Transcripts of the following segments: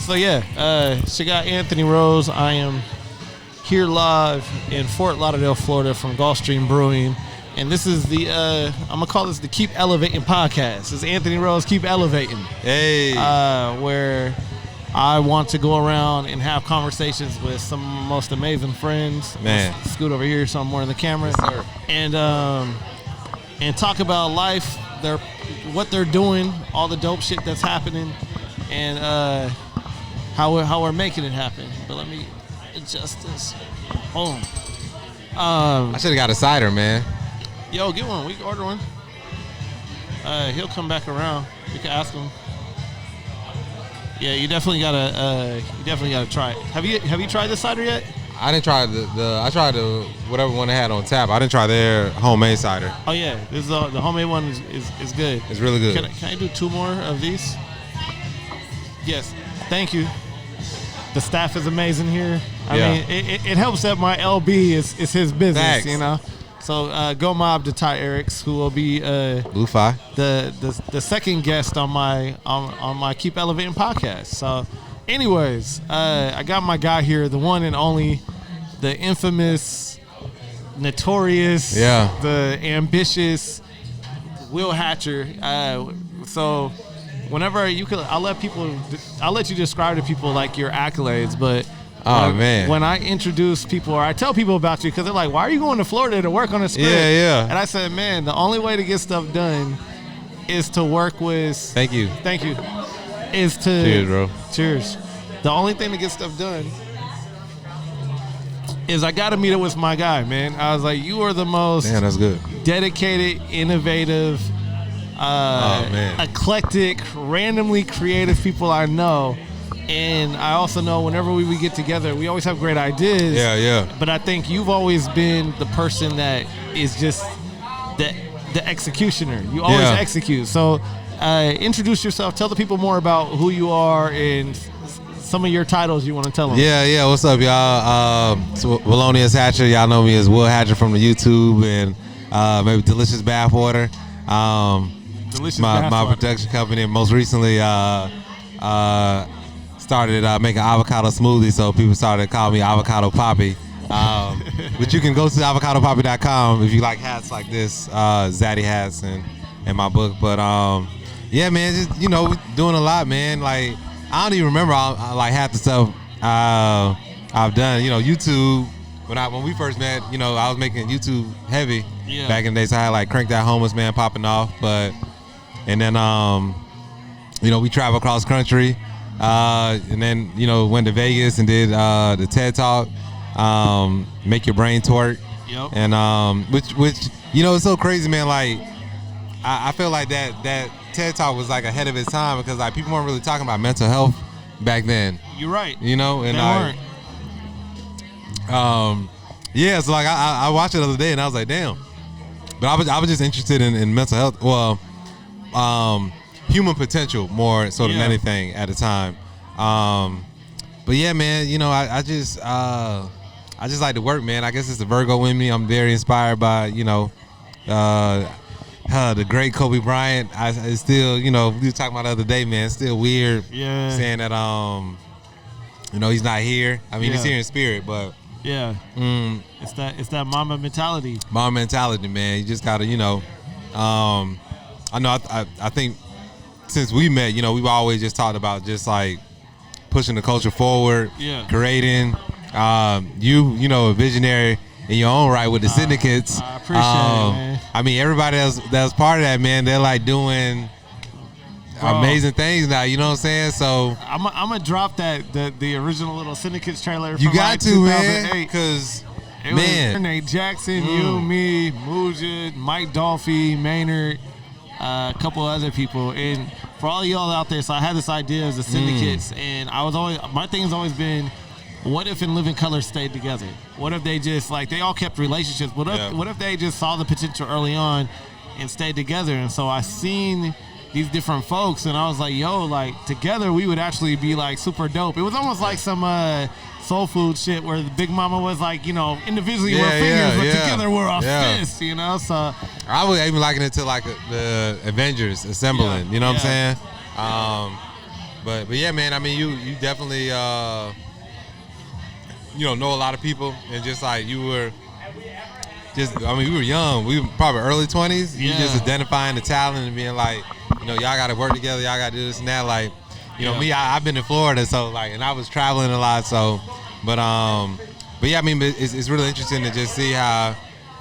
So yeah, she got Anthony Rose. I am here live in Fort Lauderdale, Florida from Gulfstream Brewing. And this is the, I'm going to call this the Keep Elevatin Podcast. This is Anthony Rose, Keep Elevating. Hey. Where I want to go around and have conversations with some of my most amazing friends. Man. Let's scoot over here so I'm more in the camera. Yes, sir. And talk about life, what they're doing, all the dope shit that's happening, and how we're making it happen. But let me adjust this. Boom. I should have got a cider, man. Yo, get one. We can order one. He'll come back around. We can ask him. Yeah, you definitely gotta try it. Have you tried this cider yet? I didn't try I tried the whatever one they had on tap. I didn't try their homemade cider. Oh yeah, this is the homemade one is good. It's really good. Can I do 2 more of these? Yes, thank you. The staff is amazing here. I mean, it helps that my LB is his business, Thanks. you know. So go mob to Ty Erics, who will be Lufi. the second guest on my Keep Elevating podcast. So, anyways, I got my guy here, the one and only, the infamous, notorious, the ambitious Will Hatcher. So, whenever I'll let you describe to people like your accolades, but. Man. When I introduce people or I tell people about you, because they're like, why are you going to Florida to work on a script? Yeah. And I said, man, the only way to get stuff done is to work with. Thank you. Is to. Cheers, bro. Cheers. The only thing to get stuff done is I got to meet up with my guy, man. I was like, you are the most Man, that's good. dedicated, innovative, eclectic, randomly creative people I know. And I also know whenever we get together, we always have great ideas. Yeah. But I think you've always been the person that is just the executioner. You always execute. So introduce yourself. Tell the people more about who you are and some of your titles you want to tell them. Yeah. What's up, y'all? So Willonius Hatcher. Y'all know me as Will Hatcher from the YouTube and maybe Delicious Bathwater. Delicious my Bathwater. production company. And most recently, started making avocado smoothies, so people started calling me Avocado Poppy. But you can go to avocadopoppy.com if you like hats like this, Zaddy hats and my book. But yeah, man, just we doing a lot, man. Like I don't even remember like half the stuff I've done. YouTube. When we first met, I was making YouTube heavy back in the days. So I had like Crank That Homeless Man popping off, and then we travel across country. And then went to Vegas and did the TED Talk, Make Your Brain Twerk. Yep. And which it's so crazy, man. Like I feel like that TED Talk was like ahead of its time because like people weren't really talking about mental health back then. You're right. And they weren't. Yeah. So like I watched it the other day and I was like, damn. But I was just interested in mental health. Well, human potential more so than anything at the time. But yeah, man, I just like to work, man. I guess it's the Virgo in me. I'm very inspired by, the great Kobe Bryant. I still, we were talking about the other day, man, it's still weird saying that, he's not here. I mean, he's here in spirit, but. Yeah. It's that mama mentality. Mama mentality, man. You just gotta, I think since we met, we've always just talked about just like pushing the culture forward, creating. A visionary in your own right with the syndicates. I appreciate it, man. I mean, everybody that's part of that, man, they're like doing amazing things now. You know what I'm saying? So I'm gonna drop the original little syndicates trailer. You from got like to, 2008. man, because. It was Nate Jackson, you, me, Mujid, Mike Dolphy, Maynard, a couple other people. And for all y'all out there, so I had this idea as the syndicates, and my thing has always been, what if In Living Color stayed together? What if they just, they all kept relationships? What if they just saw the potential early on and stayed together? And so I seen these different folks, and I was like, yo, together we would actually be, super dope. It was almost like some soul food shit where the Big Mama was individually we're fingers, but together we're a fist, so. I would even liken it to the Avengers assembling, you know what I'm saying? But yeah, man. I mean, you definitely know a lot of people, and just like you were. We were young. We were probably early 20s. You just identifying the talent and being like, y'all got to work together. Y'all got to do this and that. Like, me, I've been in Florida, so like, and I was traveling a lot. So, but yeah, I mean, it's really interesting to just see how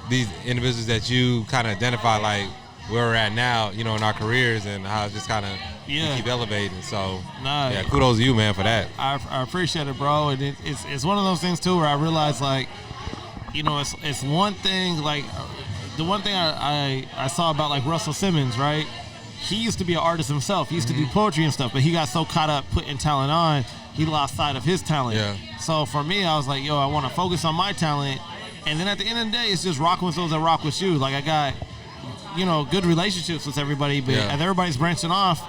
these individuals that you kind of identify, like where we're at now, in our careers, and how it just kind of keep elevating. So, kudos to you, man, for that. I appreciate it, bro. And it's one of those things too where I realize like. It's one thing, like, the one thing I saw about, like, Russell Simmons, right? He used to be an artist himself. He used to do poetry and stuff, but he got so caught up putting talent on, he lost sight of his talent. Yeah. So for me, I was like, I want to focus on my talent. And then at the end of the day, it's just rocking with those that rock with you. Like, I got, good relationships with everybody, but as everybody's branching off,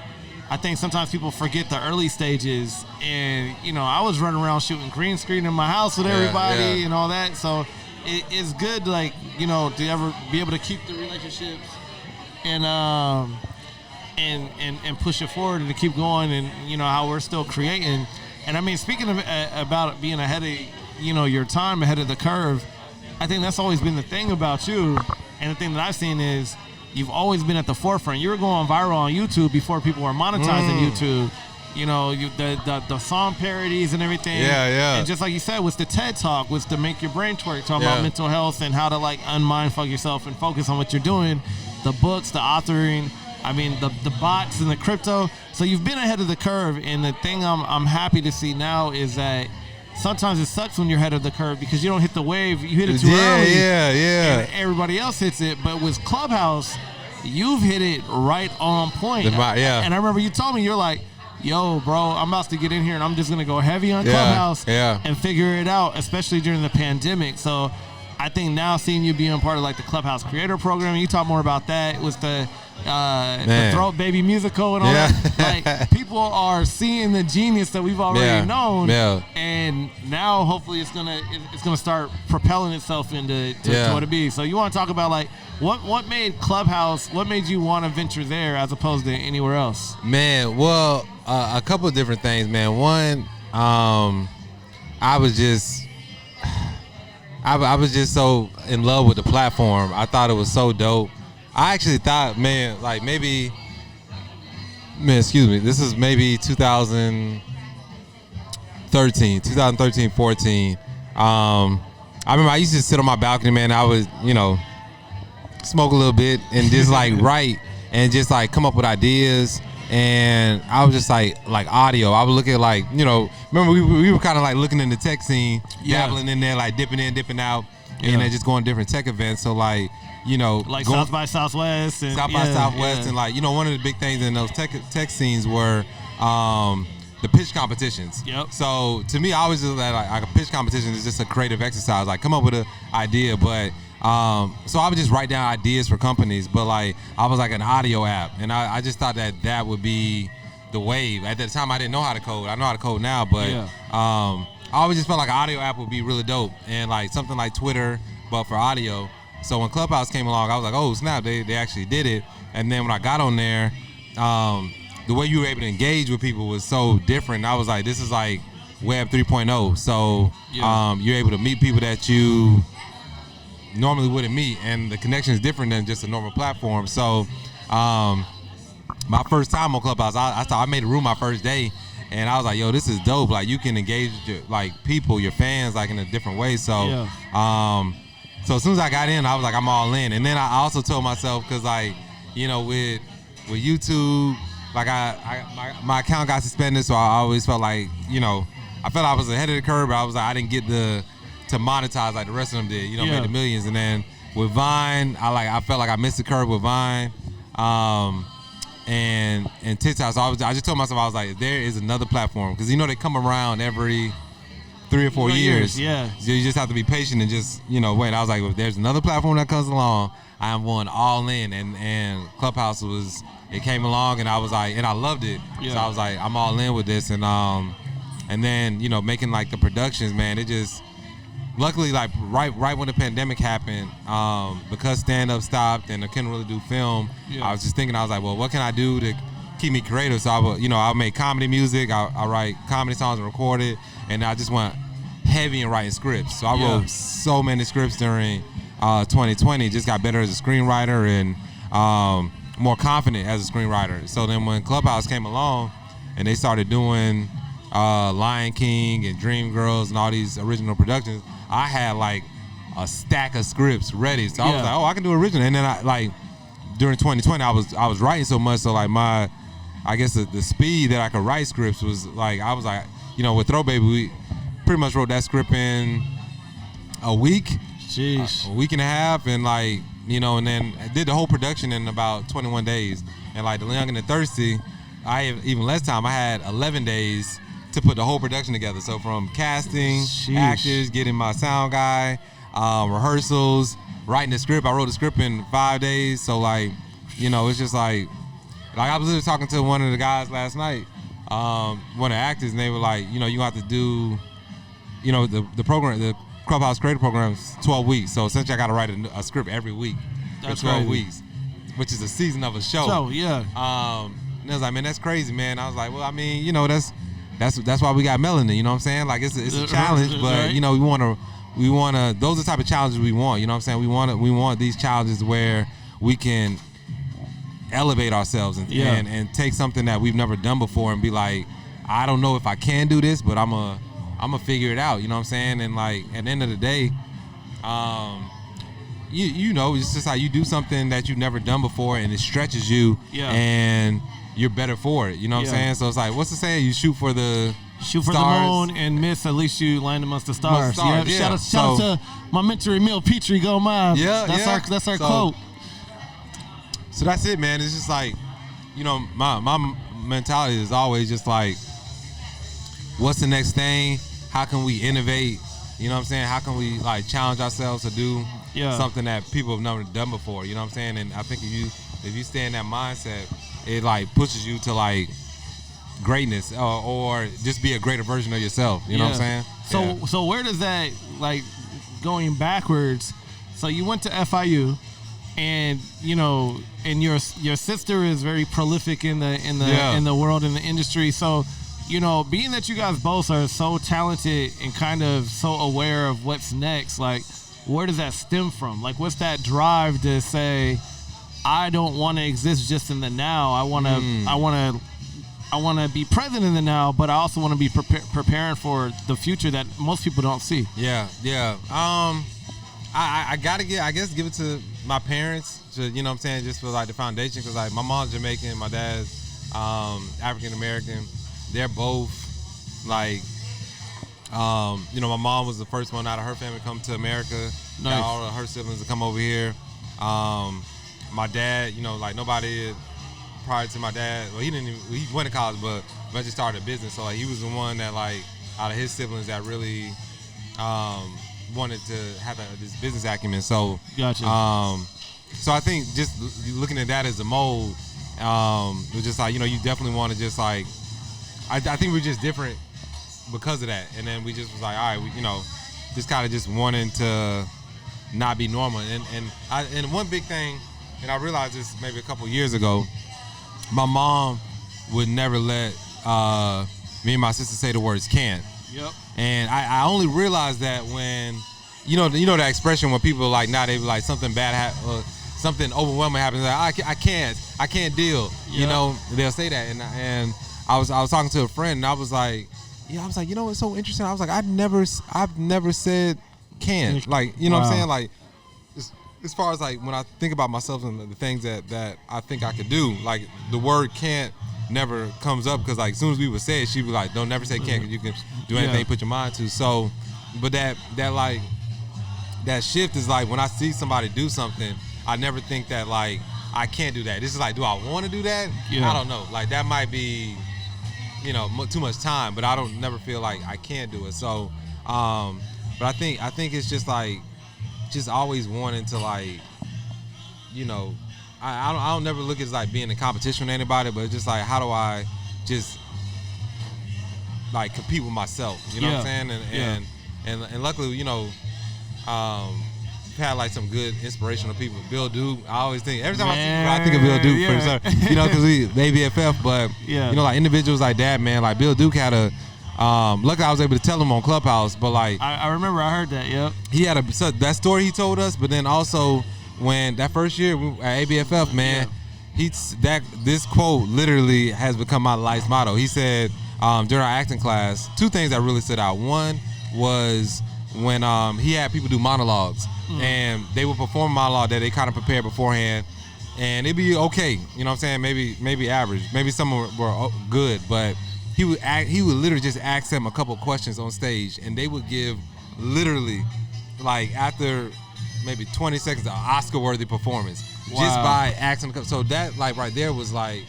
I think sometimes people forget the early stages. And, I was running around shooting green screen in my house with everybody and all that. So it's good, like, to ever be able to keep the relationships and push it forward and to keep going, and how we're still creating. And I mean, speaking of about being ahead of your time, ahead of the curve, I think that's always been the thing about you. And the thing that I've seen is you've always been at the forefront. You were going viral on YouTube before people were monetizing YouTube. The song parodies and everything. Yeah. And just like you said, was the TED Talk, was to make your brain twerk, talking about mental health and how to like unmindfuck yourself and focus on what you're doing. The books, the authoring, I mean, the bots and the crypto. So you've been ahead of the curve. And the thing I'm happy to see now is that sometimes it sucks when you're ahead of the curve because you don't hit the wave. You hit it too early. Yeah. And everybody else hits it. But with Clubhouse, you've hit it right on point. And I remember you told me, you're like, yo, bro, I'm about to get in here and I'm just going to go heavy on Clubhouse and figure it out, especially during the pandemic. So I think now seeing you being part of like the Clubhouse Creator Program, you talk more about that. It was the Throat Baby musical and all that. Like, people are seeing the genius that we've already known. And now hopefully it's gonna start propelling itself into what it be. So you want to talk about like what made Clubhouse, what made you want to venture there as opposed to anywhere else? Man, well, a couple of different things, man. One, I was just so in love with the platform. I thought it was so dope. I actually thought, man, like maybe, this is maybe 2013, 14. I remember I used to sit on my balcony, man. I would, smoke a little bit and just like write and just like come up with ideas. And I was just like audio. I would look at like, remember we were kind of like looking in the tech scene, dabbling in there, like dipping in, dipping out, and then just going to different tech events. So like, like South by Southwest and and like, one of the big things in those tech scenes were the pitch competitions. Yep. So to me, I always just like a pitch competition is just a creative exercise. Like come up with an idea, but so I would just write down ideas for companies, but like I was like an audio app, and I just thought that would be the wave. At that time, I didn't know how to code. I know how to code now, but I always just felt like an audio app would be really dope, and like something like Twitter, but for audio. So when Clubhouse came along, I was like, oh snap, they actually did it. And then when I got on there, the way you were able to engage with people was so different. I was like, this is like Web 3.0. So you're able to meet people that you normally wouldn't meet, and the connection is different than just a normal platform. So my first time on Clubhouse, I made a room my first day, and I was like, yo, this is dope. Like you can engage like people, your fans, like in a different way. So so as soon as I got in, I was like, I'm all in. And then I also told myself, because like, with YouTube, like my account got suspended, so I always felt like, I felt I was ahead of the curve, but I was like, I didn't get to monetize like the rest of them did, made the millions. And then with Vine, I felt like I missed the curve with Vine, and TikTok. So I just told myself, I was like, there is another platform, because they come around every 3 or 4 years. Yeah. So you just have to be patient and just wait. I was like, if there's another platform that comes along, I am going all in. And Clubhouse it came along, and I was like, and I loved it. Yeah. So I was like, I'm all in with this, and then making like the productions, man. It just luckily, like right when the pandemic happened, because stand-up stopped and I couldn't really do film, I was just thinking, I was like, well, what can I do to keep me creative. So I make comedy music. I write comedy songs and record it, and I just went heavy in writing scripts. So I wrote so many scripts during 2020. Just got better as a screenwriter and more confident as a screenwriter. So then when Clubhouse came along and they started doing Lion King and Dreamgirls and all these original productions, I had like a stack of scripts ready. So I was like, oh, I can do original. And then during 2020, I was writing so much. So like I guess the speed that I could write scripts was like, I was like, with Throw Baby, we pretty much wrote that script in a week. Jeez. A week and a half, and and then I did the whole production in about 21 days. And like The Young and the Thirsty, I have even less time. I had 11 days to put the whole production together. So from casting, actors, getting my sound guy, rehearsals, writing the script. I wrote the script in 5 days. So it's just like I was literally talking to one of the guys last night, one of the actors, and they were like, you have to do, the program, the Clubhouse Creator Program's 12 weeks. So essentially I got to write a script every week for 12 weeks, which is a season of a show. And I was like, man, that's crazy, man. I was like, well, I mean, that's why we got Melanie. You know what I'm saying? Like it's a challenge, but we want to. Those are the type of challenges we want. You know what I'm saying? We want these challenges where we can elevate ourselves and take something that we've never done before and be like, I don't know if I can do this, but I'm gonna figure it out. You know what I'm saying? And like at the end of the day, it's just how you do something that you've never done before and it stretches you, and you're better for it. You know what I'm saying? So it's like, what's the saying? You shoot for the moon and miss. At least you land amongst the stars. Shout out to my mentor Emil Petrie. Go Mob. That's our quote. So that's it, man. It's just like, my mentality is always just like, what's the next thing? How can we innovate? You know what I'm saying? How can we like challenge ourselves to do something that people have never done before? You know what I'm saying? And I think if you stay in that mindset, it like pushes you to like greatness or just be a greater version of yourself. You know what I'm saying? So where does that, like, going backwards? So you went to FIU, and and your sister is very prolific in the world, in the industry. So being that you guys both are so talented and kind of so aware of what's next, like, where does that stem from? Like, what's that drive to say, I don't want to exist just in the now. I want to be present in the now, but I also want to be preparing for the future that most people don't see. Yeah. I gotta give it to my parents, to, you know what I'm saying, just for like the foundation, because like my mom's Jamaican, my dad's African American. They're both like, my mom was the first one out of her family to come to America. Nice. Got all of her siblings to come over here. My dad, like nobody prior to my dad, well, he went to college, but eventually started a business. So like he was the one that like out of his siblings that really wanted to have this business acumen. So gotcha. So I think just looking at that as a mold, it was just like, you definitely want to just like, I think we're just different because of that. And then we just was like, all right, we, just kind of just wanting to not be normal. And one big thing, and I realized this maybe a couple years ago, my mom would never let me and my sister say the words can't. Yep. And I only realized that when, that expression when people like not able, like something bad something overwhelming happens, like I can't deal. Yep. They'll say that, and I was talking to a friend, and I was like, it's so interesting. I was like, I've never said can't. Like, what I'm saying? Like, as far as like when I think about myself and the things that I think I could do, like the word can't never comes up, because like as soon as we would say it, she'd be like, don't never say can't, because you can do anything you put your mind to. So, but that like that shift is like when I see somebody do something, I never think that like I can't do that. This is like, do I want to do that? I don't know. Like that might be, too much time, but I don't never feel like I can't do it. So, but I think it's just like, just always wanting to like, I don't never look at it as like being in competition with anybody, but it's just like, how do I just like compete with myself? You know what I'm saying? And luckily, had like some good inspirational people. Bill Duke, I always think every time I see you, I think of Bill Duke for sure. You know, because we ABFF, but you know, like individuals like that, man. Like Bill Duke had a. Luckily, I was able to tell him on Clubhouse, but like I remember I heard that. Yep. He had that story he told us, but then also when that first year at ABFF, man, this quote literally has become my life's motto. He said during our acting class, two things that really stood out. One was when he had people do monologues, and they would perform a monologue that they kind of prepared beforehand, and it'd be okay. You know what I'm saying? Maybe average. Maybe some were good, but he would literally just ask them a couple questions on stage, and they would give literally like after maybe 20 seconds an Oscar-worthy performance just by asking. So that like right there was like,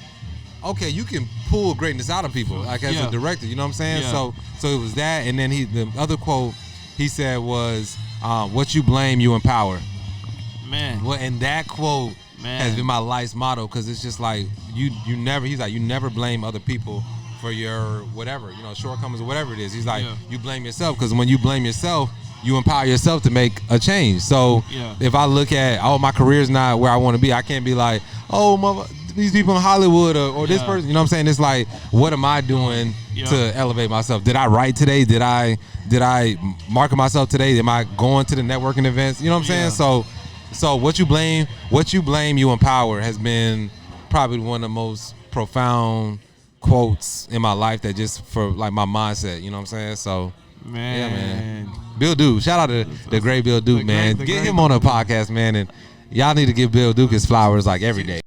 okay, you can pull greatness out of people like as a director. You know what I'm saying? So it was that, and then the other quote he said was, "What you blame, you empower." Man. Well, and that quote has been my life's motto because it's just like you never. He's like you never blame other people for your whatever, you know, shortcomings or whatever it is. He's like, you blame yourself because when you blame yourself, you empower yourself to make a change. So if I look at, my career's not where I want to be, I can't be like, these people in Hollywood or this person, you know what I'm saying? It's like, what am I doing to elevate myself? Did I write today? Did I market myself today? Am I going to the networking events? You know what I'm saying? So what you blame, you empower has been probably one of the most profound quotes in my life that just for like my mindset, you know what I'm saying? So man. Bill Duke, shout out to the great Bill Duke, man. Get him on a podcast, man, and y'all need to give Bill Duke his flowers like every day.